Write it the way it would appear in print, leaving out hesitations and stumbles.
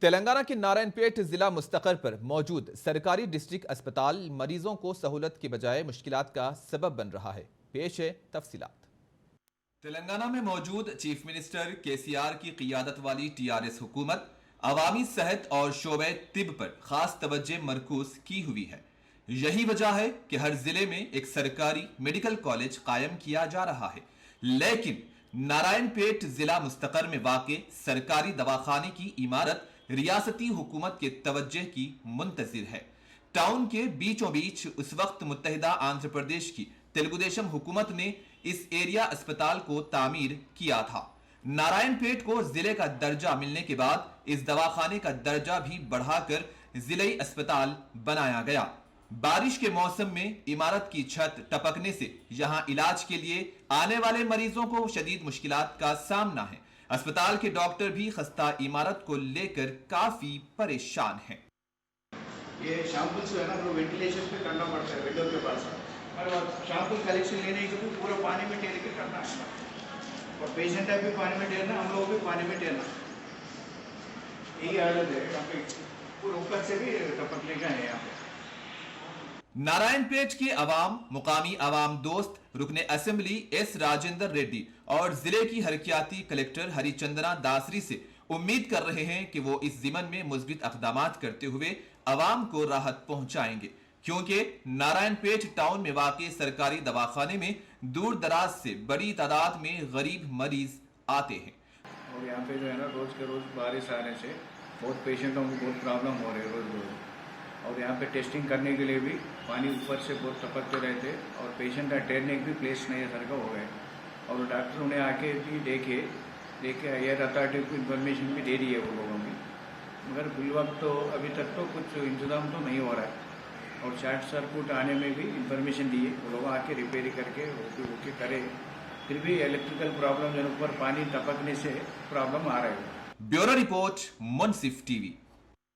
तेलंगाना के नारायणपेट जिला मुस्तकर पर मौजूद सरकारी डिस्ट्रिक्ट अस्पताल मरीजों को सहूलत की बजाय मुश्किलात का सबब बन रहा है। पेश है तफसीलात। तेलंगाना में मौजूद चीफ मिनिस्टर केसीआर की क़ियादत वाली टीआरएस हुकूमत अवामी सेहत और शोबे तिब पर खास तवज्जो मरकूज की हुई है। यही वजह है कि हर जिले में एक सरकारी मेडिकल कॉलेज कायम किया जा रहा है, लेकिन नारायणपेट जिला मुस्तकर में वाक़े सरकारी दवाखाने की इमारत रियासती हुकूमत के तवज्जो की मुंतजिर है। टाउन के बीचों बीच उस वक्त मुत्तहिदा आंध्र प्रदेश की तेलुगुदेशम हुकूमत ने इस एरिया अस्पताल को तामीर किया था। नारायणपेट को जिले का दर्जा मिलने के बाद इस दवाखाने का दर्जा भी बढ़ाकर जिले अस्पताल बनाया गया। बारिश के मौसम में इमारत की छत टपकने से यहां इलाज के लिए आने वाले मरीजों को शदीद मुश्किलात का सामना है। अस्पताल के डॉक्टर भी खस्ता इमारत को लेकर काफी परेशान हैं। ये शैंपल्स है ना, तो वेंटिलेशन पे करना पड़ता है विंडो के पास, और शैंपल कलेक्शन लेने के भी पूरा पानी में टेर के करना है, और पेशेंट है भी पानी में टेरना, हम लोग भी पानी में टेरना। यही हालत है यहाँ पे, पूरा ऊपर से भी टपकने का है यहाँ पे। नारायणपेट के अवाम मुकामी अवाम दोस्त रुकने असेंबली एस राजेंद्र रेड्डी और जिले की हरकियाती कलेक्टर हरिचंदना दासरी से उम्मीद कर रहे हैं कि वो इस जिमन में मुस्बित अक़दामात करते हुए अवाम को राहत पहुंचाएंगे, क्योंकि नारायणपेट टाउन में वाक़े सरकारी दवाखाने में दूर दराज से बड़ी तादाद में गरीब मरीज आते हैं। और यहाँ पे जो है ना, रोज के रोज बारिश आने से बहुत पेशेंटों को बहुत प्रॉब्लम हो रही है रोज रोज, और यहाँ पे टेस्टिंग करने के लिए भी पानी ऊपर से बहुत टपकते रहते, और पेशेंट का ठहरने की भी प्लेस नहीं है, सर का हो गए, और डॉक्टरों ने आके भी देखे एयर अथॉरिटी को इन्फॉर्मेशन भी दे दी है वो लोगों की, मगर बिलवक्त तो अभी तक तो कुछ इंतजाम तो नहीं हो रहा है। और शॉर्ट सर्किट आने में भी इन्फॉर्मेशन दी है, वो लोग आके रिपेयरिंग करके ओके करे, फिर भी इलेक्ट्रिकल प्रॉब्लम ऊपर पानी टपकने से प्रॉब्लम आ रहा है। ब्यूरो रिपोर्ट, मुंसिफ टीवी।